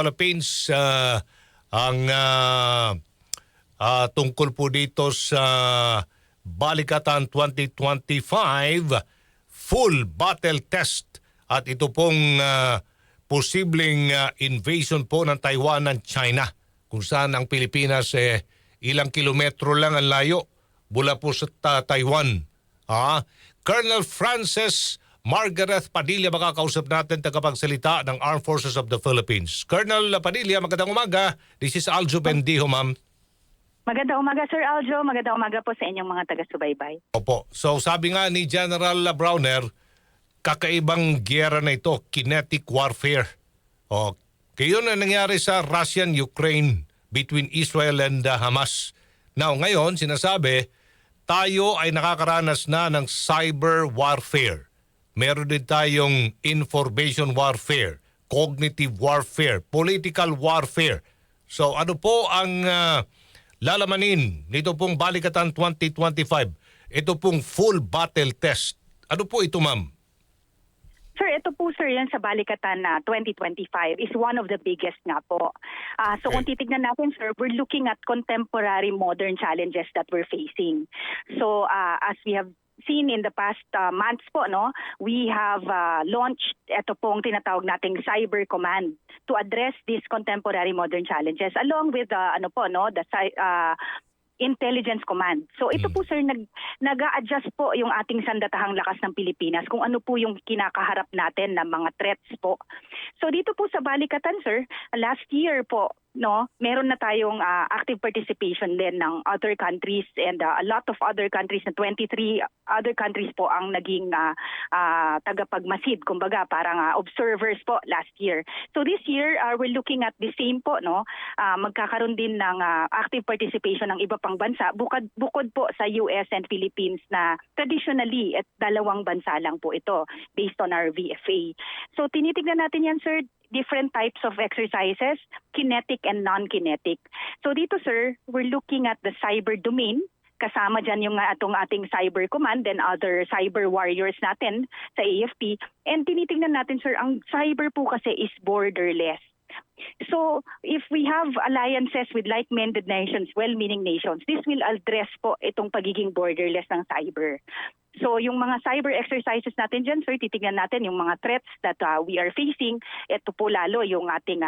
Philippines ang tungkol po dito sa Balikatan 2025 full battle test at ito pong posibleng invasion po ng Taiwan ng China kung saan ang Pilipinas ilang kilometro lang ang layo mula po sa Taiwan. Colonel Francis Margaret Padilla makakausap natin, tagapagsalita ng Armed Forces of the Philippines. Colonel Padilla, magandang umaga. This is Aljo Bendijo, ma'am. Magandang umaga, Sir Aljo. Magandang umaga po sa inyong mga taga-subaybay. Opo. So sabi nga ni General Browner, kakaibang giyera na ito, kinetic warfare. Kaya yun ang nangyari sa Russian-Ukraine between Israel and Hamas. Now, ngayon, sinasabi, tayo ay nakakaranas na ng cyber warfare. Meron din tayong information warfare, cognitive warfare, political warfare. So ano po ang lalamanin nito pong Balikatan 2025? Ito pong full battle test. Ano po ito, ma'am? Sir, ito po, sir, yan sa Balikatan 2025 is one of the biggest nga po. So kung titignan natin, sir, we're looking at contemporary modern challenges that we're facing. So as we have seen in the past months po, no, we have launched ito pong tinatawag nating Cyber Command to address these contemporary modern challenges along with the Intelligence Command. So ito po, sir, nag-a-adjust po yung ating sandatahang lakas ng Pilipinas kung ano po yung kinakaharap natin na mga threats po. So dito po sa Balikatan, sir, last year po, no, meron na tayong active participation din ng other countries and a lot of other countries, na 23 other countries po ang naging tagapagmasid, kumbaga parang observers po last year. So this year, we're looking at the same po, no, magkakaroon din ng active participation ng iba pang bansa, bukod po sa US and Philippines na traditionally at dalawang bansa lang po ito based on our VFA. So tinitignan natin yan, sir, different types of exercises, kinetic and non-kinetic. So dito, sir, we're looking at the cyber domain. Kasama dyan yung ating Cyber Command and other cyber warriors natin sa AFP. And tinitingnan natin, sir, ang cyber po kasi is borderless. So if we have alliances with like-minded nations, well-meaning nations, this will address po itong pagiging borderless ng cyber. So yung mga cyber exercises natin dyan, sir, titignan natin yung mga threats that we are facing. Ito po lalo yung ating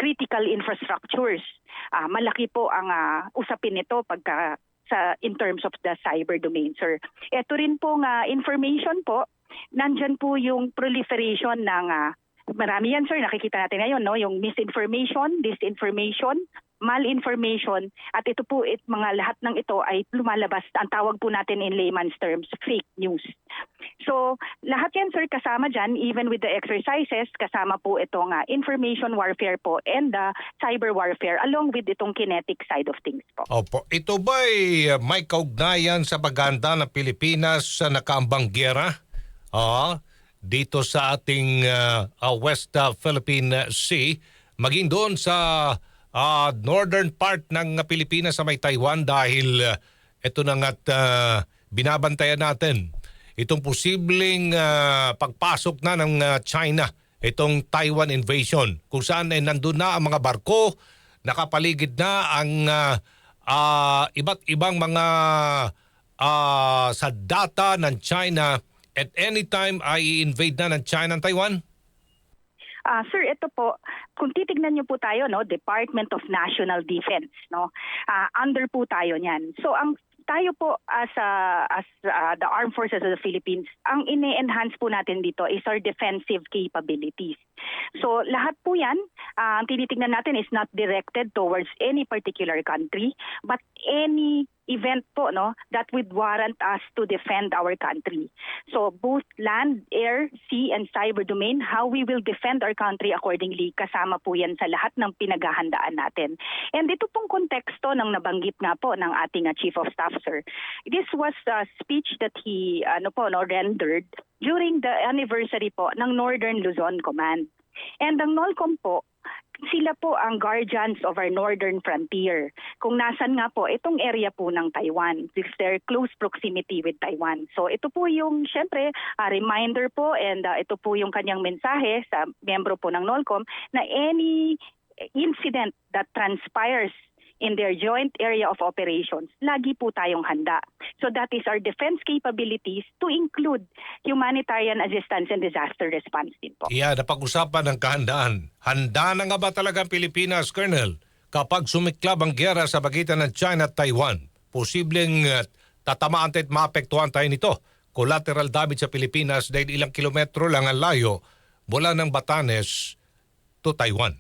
critical infrastructures. Malaki po ang usapin nito pagka in terms of the cyber domain, sir. Ito rin po information po, nandyan po yung proliferation ng marami yan, sir, nakikita natin ngayon, no? Yung misinformation, disinformation, malinformation, at ito po, mga lahat ng ito ay lumalabas, ang tawag po natin in layman's terms, fake news. So, lahat yan, sir, kasama dyan, even with the exercises, kasama po itong information warfare po and cyber warfare, along with itong kinetic side of things po. Opo. Ito ba'y may kaugnayan sa paghahanda ng Pilipinas sa nakaambang giyera? Dito sa ating West Philippine Sea, maging doon sa northern part ng Pilipinas sa may Taiwan dahil ito na nga't binabantayan natin itong posibleng pagpasok na ng China, itong Taiwan invasion, kung saan nandun na ang mga barko, nakapaligid na ang iba't ibang mga sa data ng China. At any time ay i-invade na ng China ng Taiwan? Sir, ito po, kung titignan niyo po tayo, no, Department of National Defense, no, under po tayo niyan. So tayo po as the Armed Forces of the Philippines, ang ine-enhance po natin dito is our defensive capabilities. So lahat po yan, ang tinitingnan natin is not directed towards any particular country, but any event po, no, that would warrant us to defend our country. So both land, air, sea, and cyber domain, how we will defend our country accordingly, kasama po yan sa lahat ng pinaghahandaan natin. And ito pong konteksto ng nabanggit nga po ng ating Chief of Staff, sir. This was a speech that he rendered during the anniversary po ng Northern Luzon Command. And ang NOLCOM po, sila po ang guardians of our northern frontier. Kung nasan nga po itong area po ng Taiwan, with their close proximity with Taiwan. So ito po yung syempre reminder po and ito po yung kanyang mensahe sa miyembro po ng NOLCOM na any incident that transpires in their joint area of operations, lagi po tayong handa. So that is our defense capabilities to include humanitarian assistance and disaster response din po. Yeah, napag-usapan ng kahandaan. Handa na nga ba talaga ang Pilipinas, Colonel, kapag sumiklab ang giyera sa pagitan ng China at Taiwan? Posibleng tatamaan tayo at maapektuhan tayo nito. Collateral damage sa Pilipinas dahil ilang kilometro lang ang layo mula ng Batanes to Taiwan.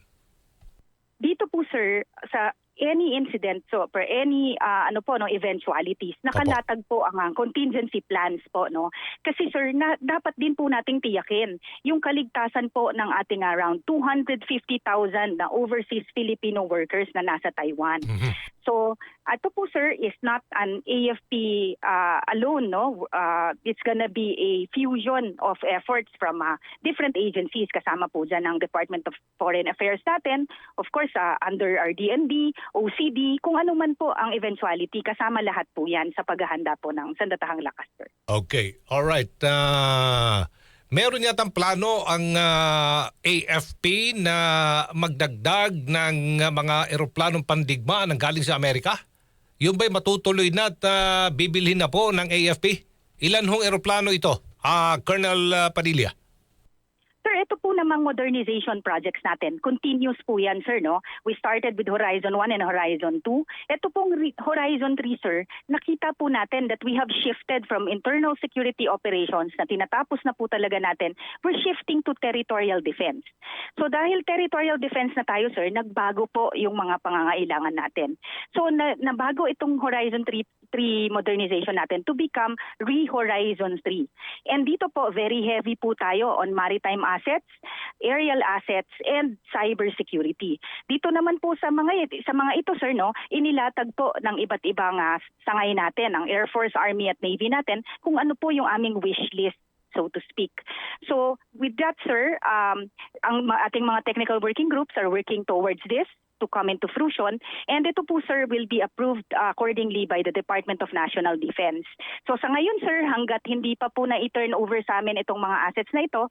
Dito po sir, sa any incident, so for any eventualities, nakalatag po ang contingency plans po, no? Kasi sir, dapat din po nating tiyakin yung kaligtasan po ng ating around 250,000 na overseas Filipino workers na nasa Taiwan. So, ito po sir is not an AFP alone, no? It's gonna be a fusion of efforts from different agencies, kasama po dyan ang Department of Foreign Affairs natin, of course under our DND, OCD, kung ano man po ang eventuality, kasama lahat po yan sa paghahanda po ng Sandatahang Lakas, sir. Okay, alright. Meron yatang plano ang AFP na magdagdag ng mga eroplanong pandigma nang galing sa Amerika? Yung ba'y matutuloy na at bibilhin na po ng AFP? Ilan hong eroplano ito, Colonel Padilla? Sir, ito po namang modernization projects natin. Continuous po yan, sir, no? We started with Horizon 1 and Horizon 2. Ito pong Horizon 3, sir, nakita po natin that we have shifted from internal security operations na tinatapos na po talaga natin, we're shifting to territorial defense. So dahil territorial defense na tayo, sir, nagbago po yung mga pangangailangan natin. So nabago itong Horizon 3 modernization natin to become Re-Horizon 3. And dito po, very heavy po tayo on maritime assets, aerial assets, and cyber security. Dito naman po sa mga ito, sir, no, inilatag po ng iba't ibang sangay natin, ang Air Force, Army, at Navy natin, kung ano po yung aming wish list, so to speak. So with that, sir, ang ating mga technical working groups are working towards this to come into fruition. And ito po, sir, will be approved accordingly by the Department of National Defense. So sa ngayon, sir, hanggat hindi pa po na-turn over sa amin itong mga assets na ito,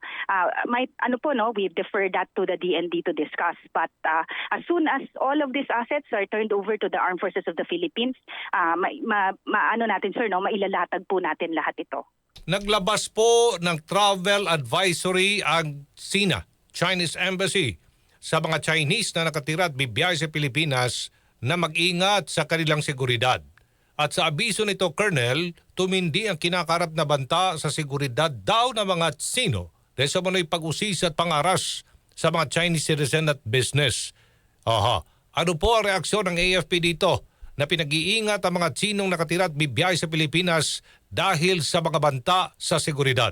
we defer that to the DND to discuss. But as soon as all of these assets are turned over to the Armed Forces of the Philippines, mailalatag po natin lahat ito. Naglabas po ng travel advisory ang SINA, Chinese Embassy, sa mga Chinese na nakatira at bibiyahe sa Pilipinas na mag-ingat sa kanilang seguridad. At sa abiso nito, Colonel, tumindi ang kinakarap na banta sa seguridad daw ng mga Tsino dahil sa manoy pag-usisa at pangaras sa mga Chinese citizen at business. Ano po ang reaksyon ng AFP dito na pinag-iingat ang mga Tsinong nakatira at bibiyahe sa Pilipinas dahil sa mga banta sa seguridad?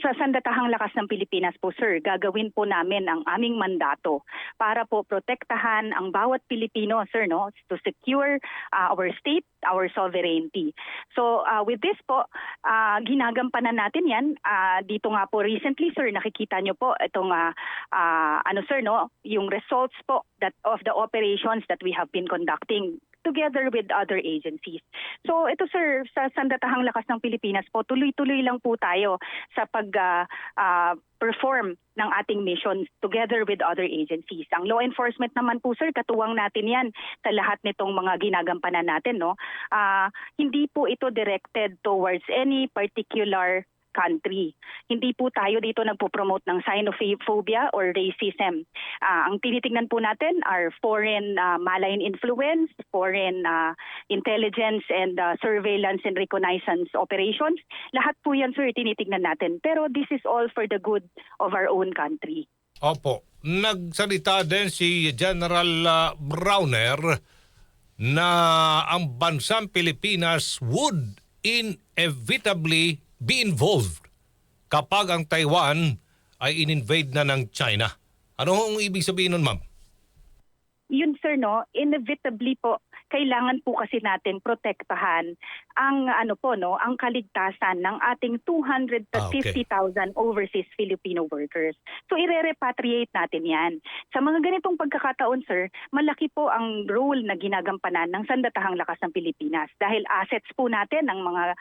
Sa Sandatahang Lakas ng Pilipinas po, sir, gagawin po namin ang aming mandato para po protektahan ang bawat Pilipino, sir, no, to secure our state, our sovereignty. So with this po, ginagampanan natin yan. Dito nga po recently, sir, nakikita nyo po itong yung results po of the operations that we have been conducting together with other agencies. So ito, sir, sa Sandatahang Lakas ng Pilipinas po, tuloy-tuloy lang po tayo sa pag-perform ng ating mission together with other agencies. Ang law enforcement naman po, sir, katuwang natin yan sa lahat nitong mga ginagampanan natin, no? Hindi po ito directed towards any particular country. Hindi po tayo dito nagpo-promote ng xenophobia or racism. Ang tinitingnan po natin are foreign malign influence, foreign intelligence and surveillance and reconnaissance operations. Lahat po yan, sir, tinitingnan natin. Pero this is all for the good of our own country. Opo. Nagsalita din si General Browner na ang bansang Pilipinas would inevitably be involved kapag ang Taiwan ay in-invade na ng China. Ano ang ibig sabihin nun, ma'am? Yun, sir, no, inevitably po, kailangan po kasi natin protektahan ang ang kaligtasan ng ating 250,000 overseas Filipino workers. So ire-repatriate natin 'yan. Sa mga ganitong pagkakataon, sir, malaki po ang role na ginagampanan ng Sandatahang Lakas ng Pilipinas dahil assets po natin ang mga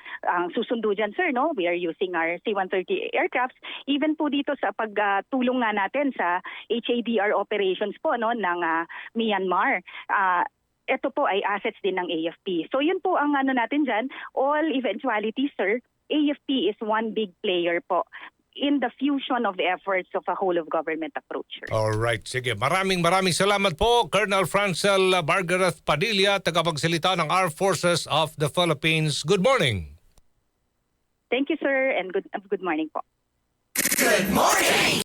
susundo dyan, sir, no? We are using our C-130 aircrafts. Even po dito sa pagtulong nga natin sa HADR operations po ng Myanmar. Ito po ay assets din ng AFP. So yun po ang natin dyan. All eventualities, sir, AFP is one big player po in the fusion of the efforts of a whole of government approach, sir. Alright, sige. Maraming salamat po, Colonel Francel Margaret Padilla, tagapagsalita ng Armed Forces of the Philippines. Good morning. Thank you, sir, and good morning po. Good morning!